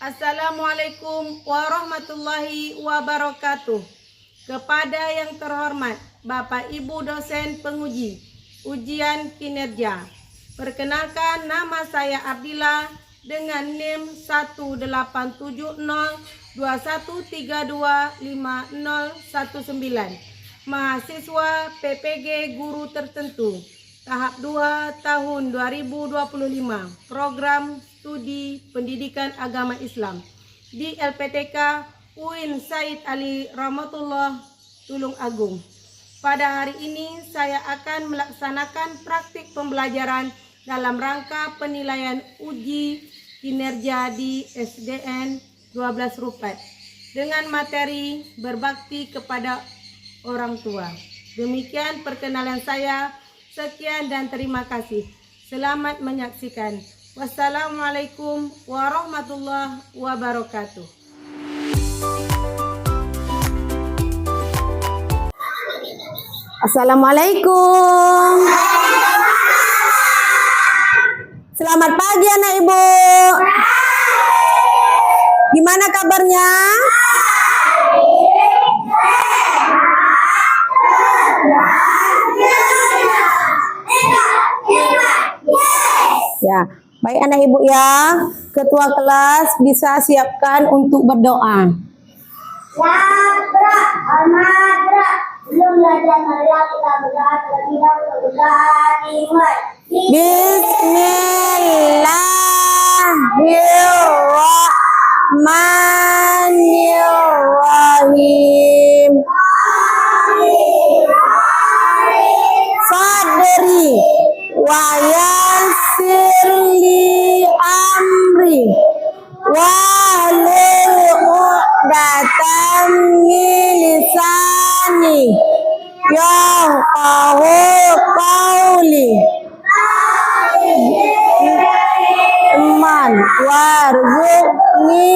Assalamualaikum warahmatullahi wabarakatuh. Kepada yang terhormat Bapak Ibu dosen penguji ujian kinerja. Perkenalkan, nama saya Abdillah dengan NIM 18032132519, mahasiswa PPG Guru Tertentu tahap 2 tahun 2025, program studi pendidikan agama Islam di LPTK UIN Said Ali Rahmatullah Tulung Agung. Pada hari ini saya akan melaksanakan praktik pembelajaran dalam rangka penilaian uji kinerja di SDN 12 Rupat dengan materi berbakti kepada orang tua. Demikian perkenalan saya. Sekian dan terima kasih. Selamat menyaksikan. Wassalamualaikum warahmatullahi wabarakatuh. Assalamualaikum. Selamat pagi anak ibu. Gimana kabarnya? Ya, baik anak ibu ya. Ketua kelas bisa siapkan untuk berdoa. Belum belajar marilah kita berdoa terlebih dahulu. Berdoa dimulai. Bismillahirrahmanirrahim. Sadri wa yassirli amri wahlul 'uqdatam min lisani yafqahu qawli. Iman warzuqni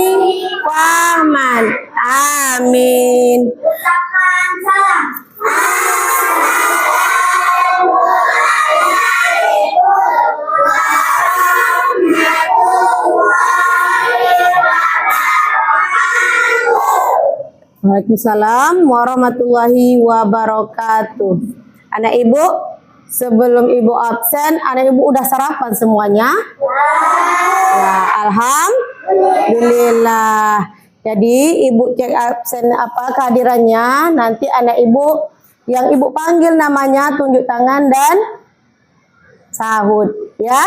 fahman. Amin. Ucapkan salam. Waalaikumsalam warahmatullahi wabarakatuh. Anak ibu, sebelum ibu absen, anak ibu udah sarapan semuanya? Ya, alhamdulillah. Jadi ibu cek absen apa kehadirannya, nanti anak ibu yang ibu panggil namanya tunjuk tangan dan sahut ya.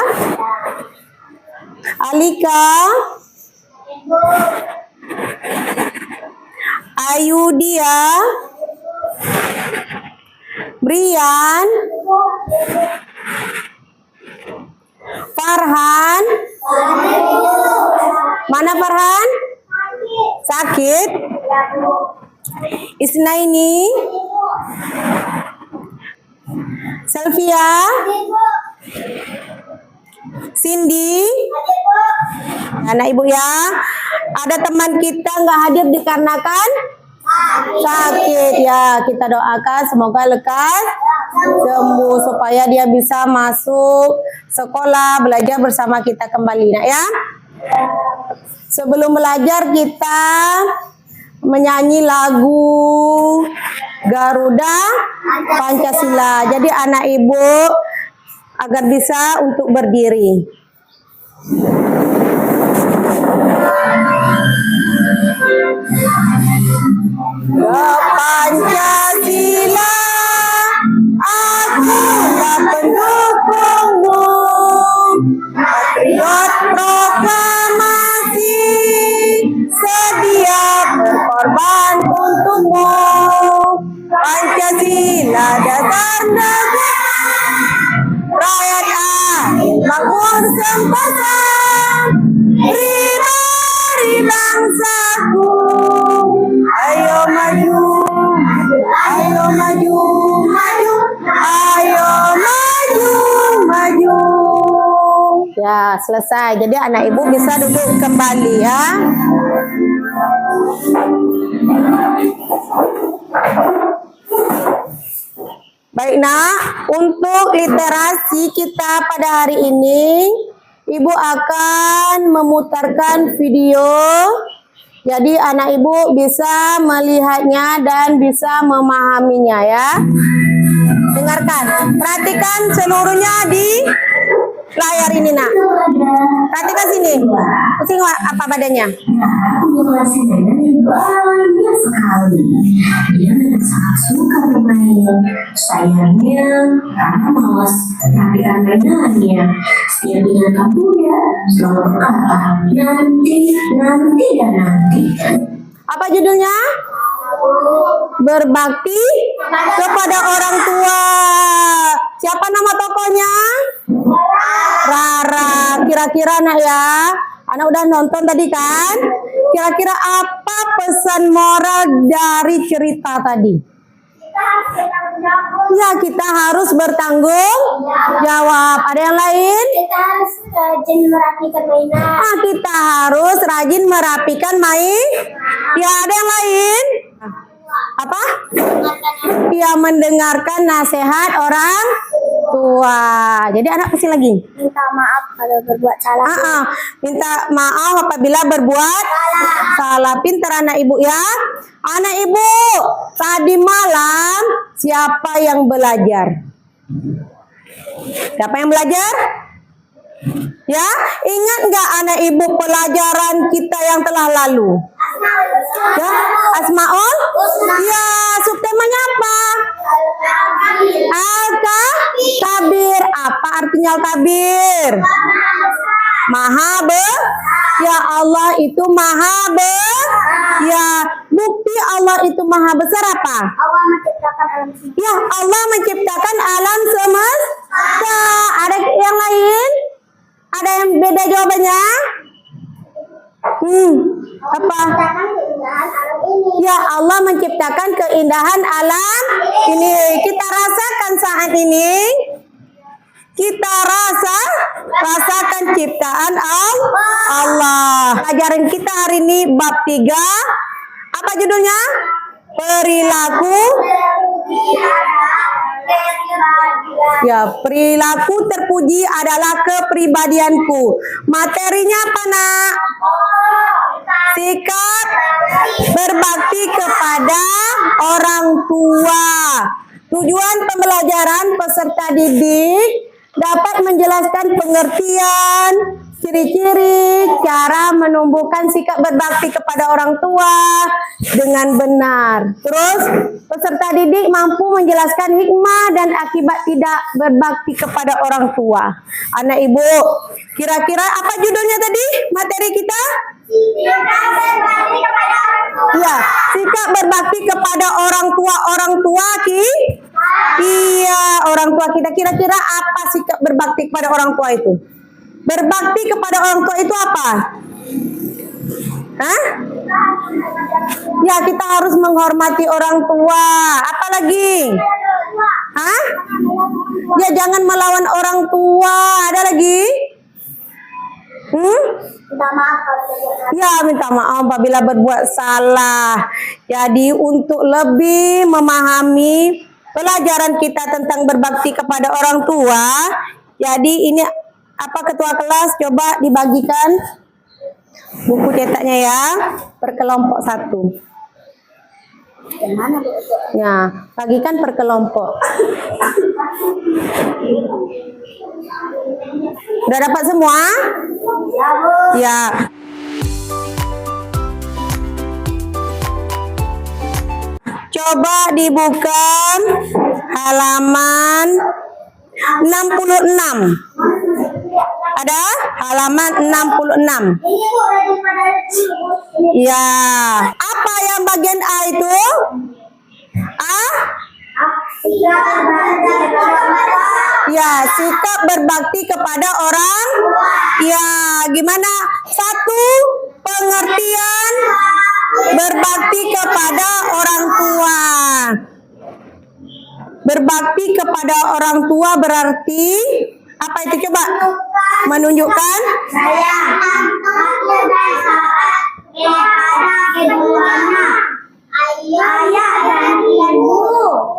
Alika, Ayudia, Brian, Farhan. Mana Farhan? Sakit? Isnaini, Selvia, Cindy. Anak ibu ya, ada teman kita nggak hadir dikarenakan sakit ya. Kita doakan semoga lekas sembuh supaya dia bisa masuk sekolah belajar bersama kita kembali nak ya. Sebelum belajar kita menyanyi lagu Garuda Pancasila. Jadi anak ibu agar bisa untuk berdiri. Pancasila, akulah pendukungmu, patriot proklamasi, sedia berkorban untukmu. Pancasila dasar negara, rakyat adil makmur sempurna, beri bangsaku. Ayo maju, ayo maju, maju, ayo maju, maju. Ya, selesai. Jadi anak ibu bisa duduk kembali ya. Baik nak, untuk literasi kita pada hari ini Ibu akan memutarkan video. Jadi anak ibu bisa melihatnya dan bisa memahaminya ya. Dengarkan, perhatikan seluruhnya di layar ini nak. Perhatikan sini. Pusing apa badannya? Aku masih banyak sekali. Dia memang sangat suka bermain. Sayangnya karena malas memperhatikan mainannya. Setiap dengan kamunya selalu berkata nanti dan nanti. Apa judulnya? Berbakti kepada orang tua. Siapa nama tokohnya? Rara. Kira-kira nak ya, anak udah nonton tadi kan? Kira-kira apa pesan moral dari cerita tadi? Ya, kita harus bertanggung jawab. Ada yang lain? Kita harus rajin merapikan mainan. Kita harus rajin merapikan main. Ya, ada yang lain? Apa? Ya, mendengarkan nasihat orang tua. Jadi anak kasih lagi. Minta maaf kalau berbuat salah. Minta maaf apabila berbuat salah. Pintar anak ibu ya. Anak ibu, tadi malam siapa yang belajar? Siapa yang belajar? Ya, ingat nggak anak ibu pelajaran kita yang telah lalu? Ya, Asmaul? Ya, subtemanya apa? Al-Kabir. Apa artinya Al-Kabir? Maha Ya, Allah itu maha Ya, bukti Allah itu maha besar apa? Allah menciptakan alam semesta. Ya, Allah menciptakan alam semesta. Ada yang lain? Ada yang beda jawabannya? Apa? Ya, Allah menciptakan keindahan alam ini. Kita rasakan saat ini. Kita rasakan ciptaan Allah. Pelajaran kita hari ini bab 3. Apa judulnya? Perilaku. Ya, perilaku terpuji adalah kepribadianku. Materinya apa nak? Sikap berbakti kepada orang tua. Tujuan pembelajaran peserta didik dapat menjelaskan pengertian, ciri-ciri, cara menumbuhkan sikap berbakti kepada orang tua dengan benar. Terus, peserta didik mampu menjelaskan hikmah dan akibat tidak berbakti kepada orang tua. Anak ibu, kira-kira apa judulnya tadi materi kita? Ya, sikap berbakti kepada orang tua Iya, orang tua kita. Kira-kira apa sikap berbakti kepada orang tua itu? Berbakti kepada orang tua itu apa? Hah? Ya, kita harus menghormati orang tua. Apa lagi? Hah? Ya, jangan melawan orang tua. Ada lagi? Minta maaf kalau berbuat salah. Ya, minta maaf apabila berbuat salah. Jadi untuk lebih memahami pelajaran kita tentang berbakti kepada orang tua, jadi ini apa ketua kelas coba dibagikan buku cetaknya ya per kelompok 1. Ya, bagikan per kelompok. Udah dapat semua? Ya, Bu. Ya. Coba dibuka halaman 66. Ada halaman 66. Ini Bu daripada ini. Ya. Apa yang bagian A itu? Ya, sikap berbakti kepada orang. Ya, gimana? 1. Pengertian berbakti kepada orang tua. Berbakti kepada orang tua berarti apa itu coba? Menunjukkan Sayang dan saat kepada keduanya. Ayah dan ibu.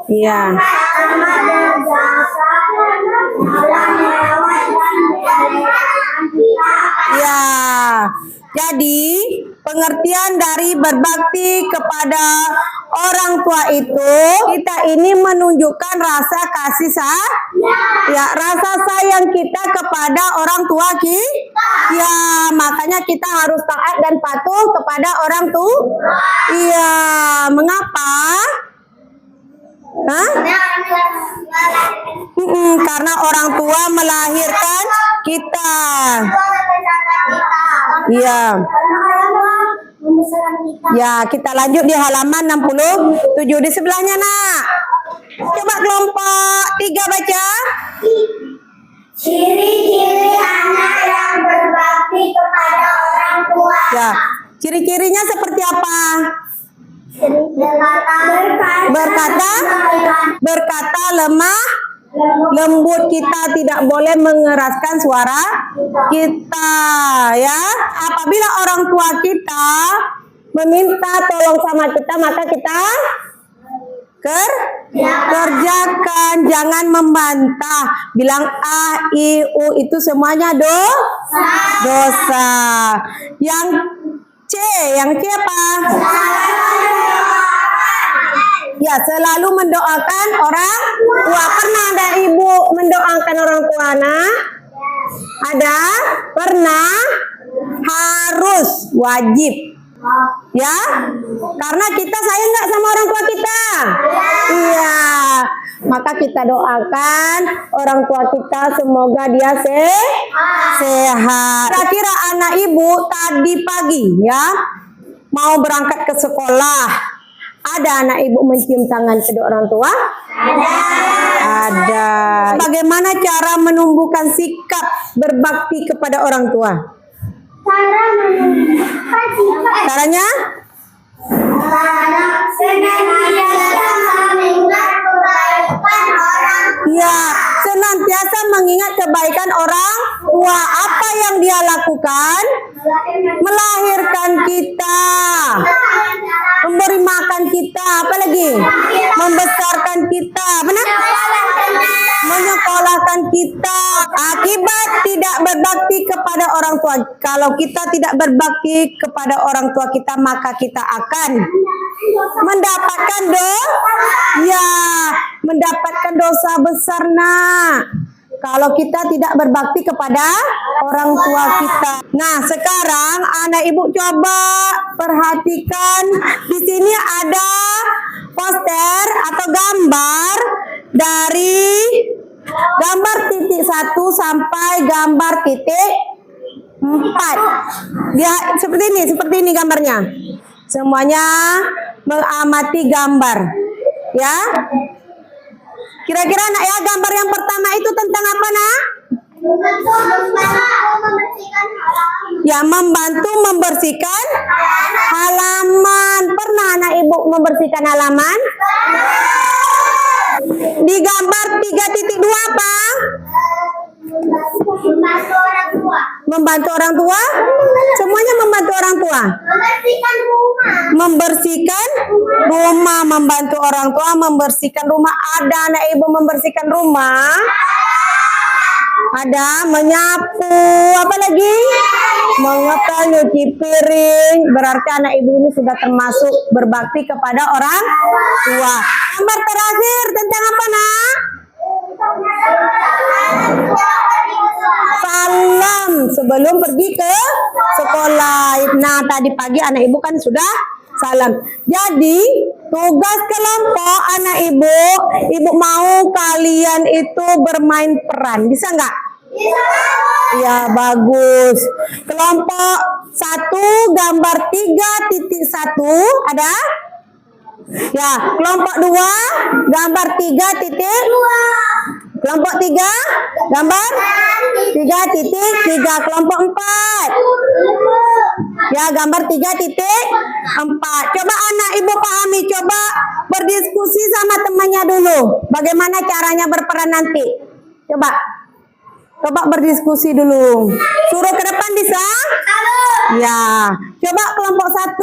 iya. Sama dan jasa dalam melewatkan keadaan Jadi, pengertian dari berbakti kepada orang tua itu, kita ini menunjukkan rasa kasih rasa sayang kita kepada orang tua kita. Ya, makanya kita harus taat dan patuh kepada orang tua. Iya, mengapa? Hah? Karena orang tua melahirkan kita. Iya. Ya, kita lanjut di halaman 67 di sebelahnya, Nak. Coba kelompok 3 baca. Ciri-ciri anak yang berbakti kepada orang tua. Ya, ciri-cirinya seperti apa? Berkata lemah lembut, kita tidak boleh mengeraskan suara kita, ya. Apabila orang tua kita meminta tolong sama kita, maka kita kerjakan, jangan membantah. Bilang a, i, u itu semuanya dosa. Yang C apa? Ya, selalu mendoakan orang tua. Pernah ada ibu mendoakan orang tua, Nak? Ada? Pernah? Harus, wajib. Ya, karena kita sayang nggak sama orang tua kita? Iya, maka kita doakan orang tua kita semoga dia sehat. Kira-kira anak ibu tadi pagi ya mau berangkat ke sekolah, ada anak ibu mencium tangan kedua orang tua? Ada. Bagaimana cara menumbuhkan sikap berbakti kepada orang tua? Caranya? Ya, senantiasa mengingat kebaikan orang tua. Apa yang dia lakukan? Melahirkan kita, memberi makan kita, apa lagi? Membesarkan kita, benar? Menyekolahkan kita. Akibat tidak berbakti kepada orang tua. Kalau kita tidak berbakti kepada orang tua kita, maka kita akan mendapatkan mendapatkan dosa besar, Nak. Kalau kita tidak berbakti kepada orang tua kita. Nah, sekarang anak ibu coba perhatikan. Di sini ada poster atau gambar dari gambar titik 1 sampai gambar titik 4. Dia seperti ini gambarnya. Semuanya mengamati gambar. Ya. Kira-kira Nak ya, gambar yang pertama itu tentang apa, Nak? Ya, membantu membersihkan halaman. Pernah anak ibu membersihkan halaman? Di gambar 3.2 apa? Membantu orang tua. Membantu orang tua? Semuanya membantu orang tua. Membersihkan rumah. Membersihkan rumah, membantu orang tua membersihkan rumah. Ada anak ibu membersihkan rumah? Ada menyapu, apa lagi? Mengepel, nyuci piring. Berarti anak ibu ini sudah termasuk berbakti kepada orang tua. Gambar terakhir tentang apa, Nak? Salam sebelum pergi ke sekolah. Nah, tadi pagi anak ibu kan sudah salam. Jadi tugas kelompok anak ibu mau kalian itu bermain peran. Bisa nggak? Ya, bagus. Kelompok 1 gambar 3.1 ada? Ya, kelompok 2 gambar 3.2. Kelompok 3 gambar 3.3. Kelompok 4 ya gambar 3.4. Coba anak ibu pahami, coba berdiskusi sama temannya dulu. Bagaimana caranya berperan nanti? Coba berdiskusi dulu. Suruh ke depan bisa? Ya. Coba kelompok 1.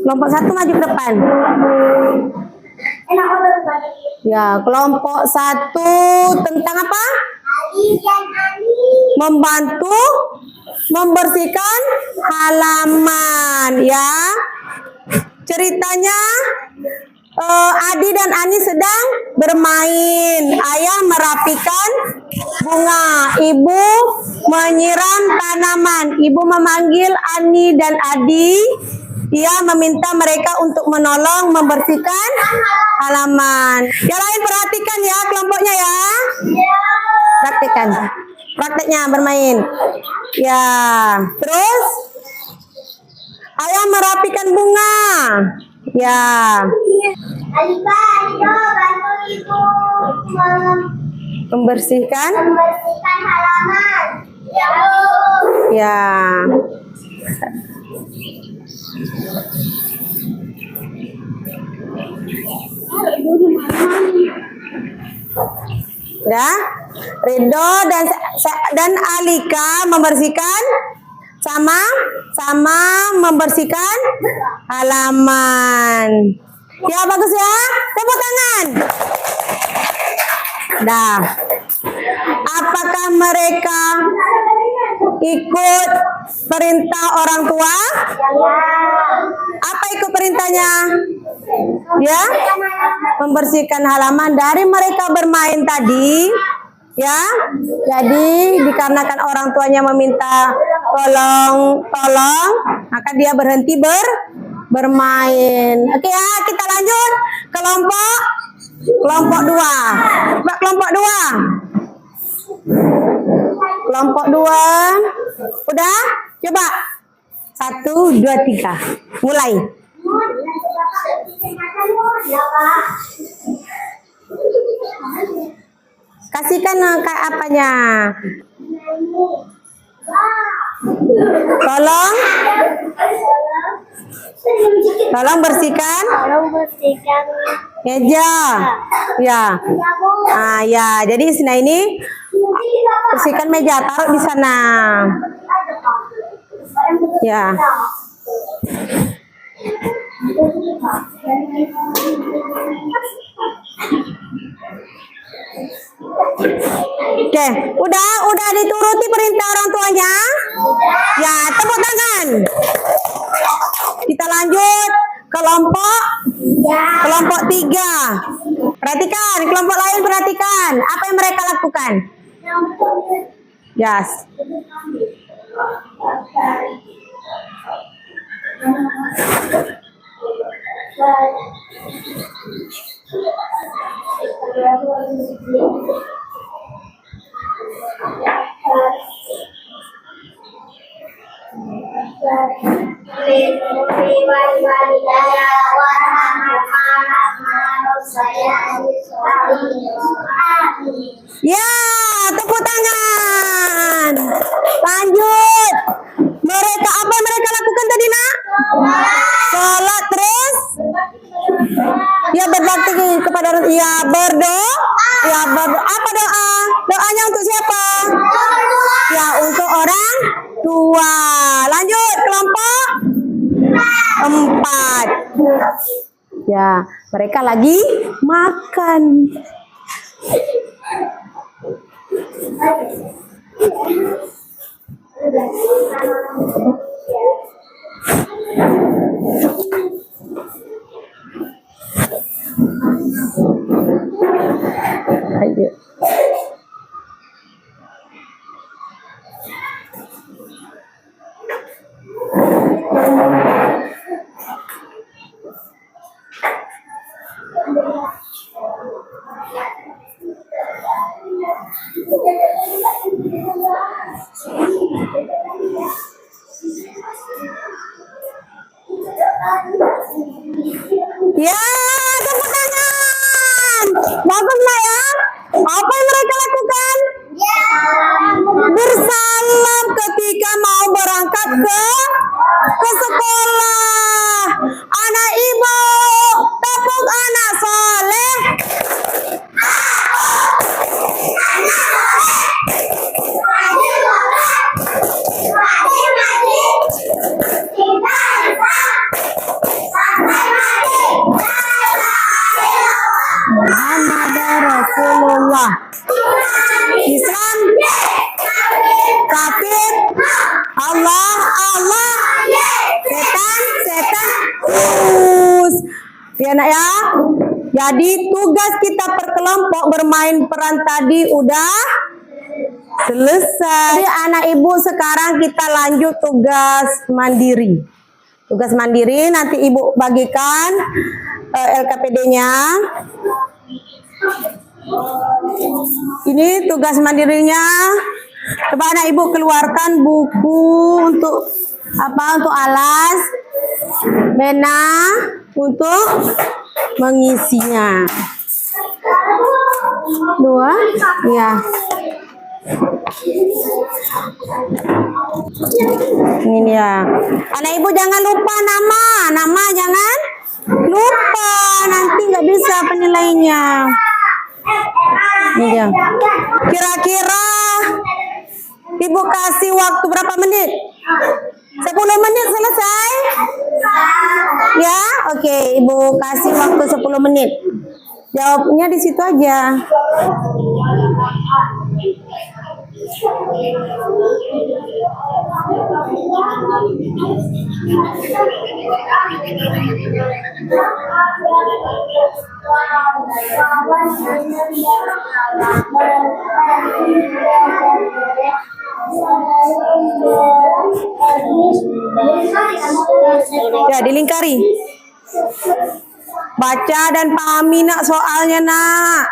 Kelompok 1 maju ke depan. Ya, kelompok 1 tentang apa? dan Ani. Membantu membersihkan halaman ya. Ceritanya Adi dan Ani sedang bermain. Ayah merapikan bunga, ibu menyiram tanaman. Ibu memanggil Ani dan Adi. Ia meminta mereka untuk menolong membersihkan halaman. Yang lain perhatikan ya kelompoknya ya. Praktekkan. Prakteknya bermain. Ya, terus ayah merapikan bunga. Ya. Alika, ayo bantu ibu Membersihkan. membersihkan halaman. Ya, Bu. Ya. Ya. Ridho dan Alika membersihkan sama membersihkan halaman. Ya bagus ya. Tepuk tangan. Dah. Apakah mereka ikut perintah orang tua? Apa ikut perintahnya? Ya, membersihkan halaman dari mereka bermain tadi. Ya, jadi dikarenakan orang tuanya meminta tolong, maka dia berhenti bermain. Oke ya, kita lanjut kelompok 2. Kelompok 2. Kelompok 2. Udah? Coba. 1, 2, 3. Mulai. Kasihkan kayak apanya. Tolong bersihkan bersihkan meja. Ya. Ah ya, jadi nah ini bersihkan meja, taruh di sana. Ya. Oke, udah dituruti perintah orang tuanya? Ya, tepuk tangan. Kita lanjut kelompok 3. Perhatikan, kelompok lain perhatikan. Apa yang mereka lakukan? Yes. Ya, tepuk tangan. Lanjut. Apa yang mereka lakukan tadi, Nak? Sholat terus? Ya, berbakti kepada ya berdoa. Ya, apa doa? Doanya untuk siapa? Ya, untuk orang tua. Lanjut kelompok 4. Ya, mereka lagi makan. Ayo. Ya, tepuk tangan. Baguslah ya. Apa yang mereka lakukan? Bersalam ketika mau berangkat ke sekolah. Anak ibu, tepuk anak soleh. Muhammad Rasulullah. Islam Jadi tugas kita per kelompok bermain peran tadi udah selesai. Jadi anak ibu sekarang kita lanjut tugas mandiri. Tugas mandiri nanti ibu bagikan LKPD-nya. Ini tugas mandirinya. Coba anak ibu keluarkan buku untuk apa? Untuk alas, pena untuk mengisinya. 2, ya. Ini dia. Anak ibu jangan lupa nama jangan lupa, nanti nggak bisa penilainya. Ini dia. Kira-kira ibu kasih waktu berapa menit? 10 menit selesai? Ya, oke. Ibu kasih waktu 10 menit. Jawabnya di situ aja. Ya, dilingkari. Baca dan pahami nak soalnya nak.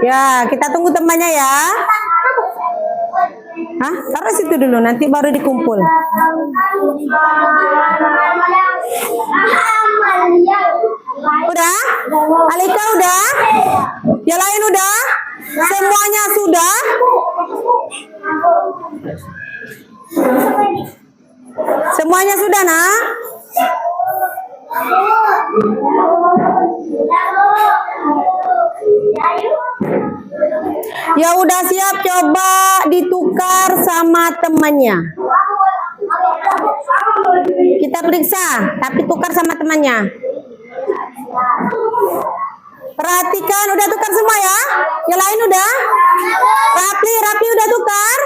Ya, kita tunggu temannya ya. Hah? Taruh situ dulu, nanti baru dikumpul. Udah? Alika udah? Yang lain udah? Semuanya sudah? Semuanya sudah, nak? Ya udah siap, coba ditukar sama temannya. Kita periksa, tapi tukar sama temannya. Perhatikan, udah tukar semua ya? Yang lain udah? Rapi udah tukar?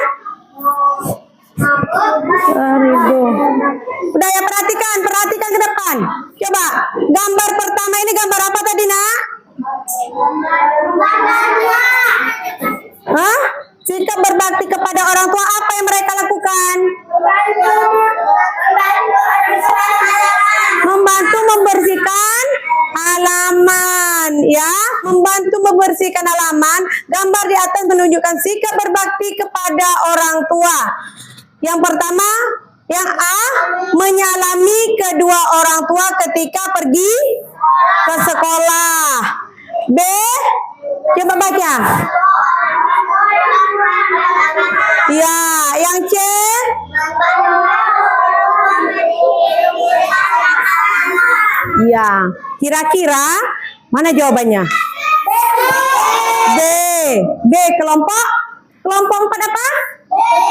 Ridho. Udah ya, perhatikan ke depan. Coba, gambar pertama ini gambar apa tadi, nak? Hah? Sikap berbakti kepada orang tua, apa yang mereka lakukan? Membantu membersihkan halaman, ya. Membantu membersihkan halaman. Gambar di atas menunjukkan sikap berbakti kepada orang tua. Yang pertama, yang A, menyalami kedua orang tua ketika pergi ke sekolah. B, coba baca. Ya, yang C, ya, kira-kira mana jawabannya? B kelompok 4 apa?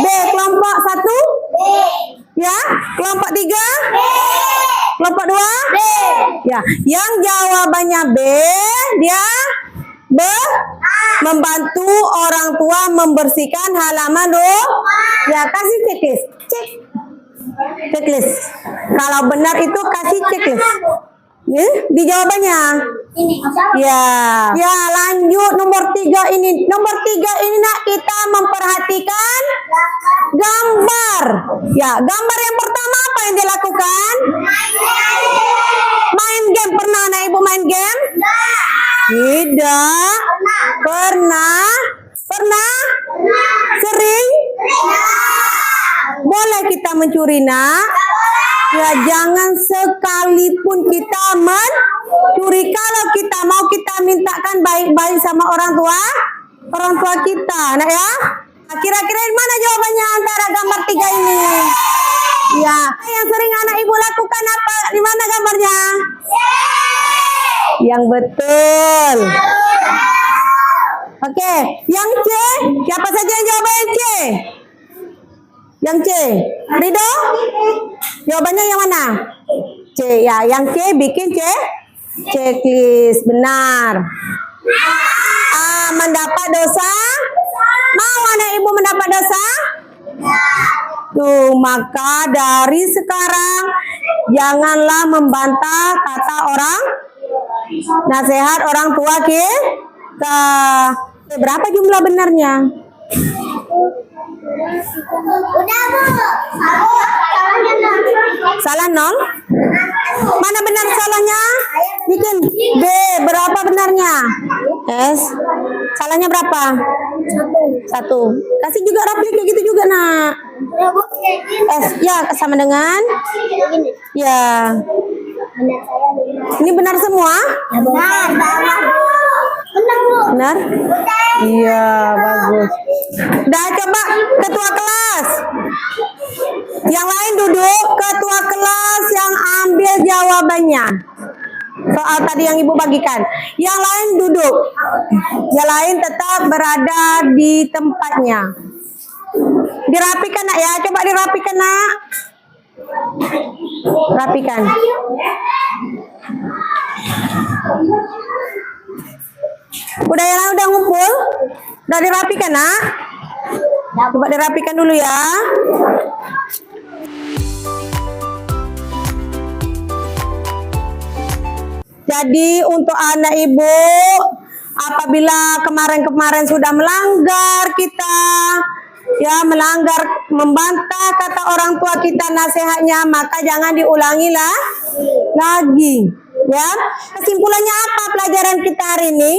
B kelompok 1? Ya, kelompok 3? Kelompok 2? Ya, yang jawabannya B, dia membantu orang tua membersihkan halaman ya, kasih checklist. Checklist. Kalau benar itu kasih checklist. Di jawabannya. Ya. Ya, lanjut nomor 3 ini. Nomor 3 ini nak kita memperhatikan gambar. Ya, gambar yang pertama apa yang dilakukan? Main game. Pernah anak ibu main game? Tidak. Pernah. Pernah? Sering? Boleh kita mencuri, nak? Ya, jangan sekalipun kita mencuri. Kalau kita mau, kita mintakan baik-baik sama orang tua kita, nak ya. Nah, kira-kira mana jawabannya antara gambar 3 ini? Ya, yang sering anak ibu lakukan apa? Di mana gambarnya? Yang betul. Oke, yang C. Siapa saja yang jawab yang C? Yang C. Ridho? Jawabannya yang mana? C. Ya, yang C bikin C. Checklist. Benar. A. Mendapat dosa. Mau anak ibu mendapat dosa? Tuh, maka dari sekarang janganlah membantah kata orang, nasihat orang tua kita. Berapa jumlah benarnya? Udah, Bu. Salahnya 0. Salah 0? Mana benar salahnya? Bikin B. Berapa benarnya? S. Salahnya berapa? 1. Kasih juga replik kayak gitu juga, nak. Udah, Bu. Kayak gini. S. Ya, sama dengan? Kayak gini. Ya. Benar saya benar. Ini benar semua? Benar, benar, Bu. Benar, Bu. Benar? Iya, bagus. Dah, coba ketua kelas. Yang lain duduk, ketua kelas yang ambil jawabannya. Soal tadi yang ibu bagikan. Yang lain duduk. Yang lain tetap berada di tempatnya. Dirapikan, nak ya. Coba dirapikan, nak. Rapikan. Udah yang lain udah ngumpul? Udah dirapikan, nak? Coba dirapikan dulu ya. Jadi untuk anak ibu, apabila kemarin-kemarin sudah melanggar kita, ya melanggar, membantah kata orang tua kita nasihatnya, maka jangan diulangi lah lagi. Ya, kesimpulannya apa pelajaran kita hari ini?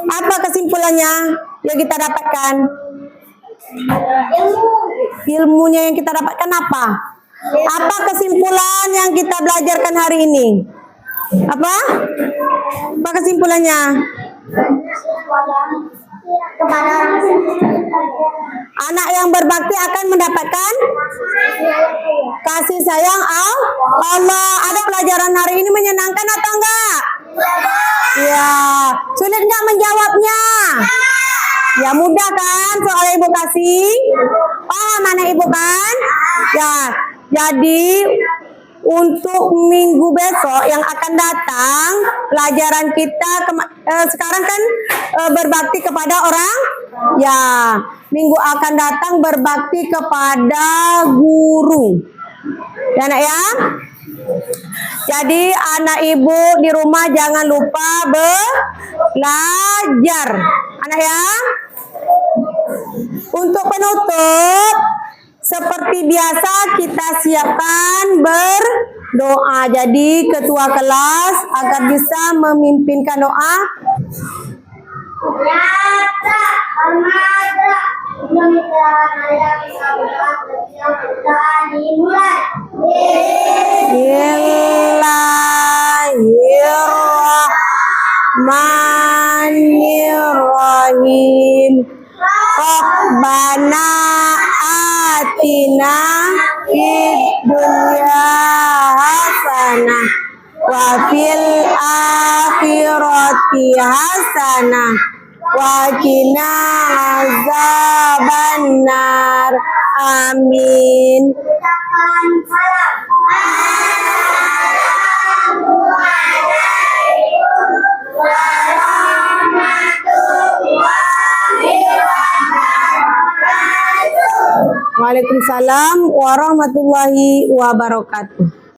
Apa kesimpulannya yang kita dapatkan? Ilmunya yang kita dapatkan apa? Apa kesimpulan yang kita belajarkan hari ini? Apa? Apa kesimpulannya? Kepada orang Anak yang berbakti akan mendapatkan kasih sayang Allah. Ada pelajaran hari ini menyenangkan atau enggak? Ya, sulit enggak menjawabnya? Ya mudah kan soal ibu kasih? Paham anak ibu kan? Ya, jadi untuk minggu besok yang akan datang, pelajaran kita sekarang kan berbakti kepada orang. Ya, minggu akan datang berbakti kepada guru. Ya, nak ya. Jadi anak ibu di rumah jangan lupa belajar. Anak ya. Untuk penutup, seperti biasa kita siapkan berdoa. Jadi ketua kelas agar bisa memimpinkan doa. Bismillahirrahmanirrahim. Rabbana atina fid dunya hasanah wa fil akhirati hasanah wa qina azabannar. Amin. Waalaikumsalam warahmatullahi wabarakatuh.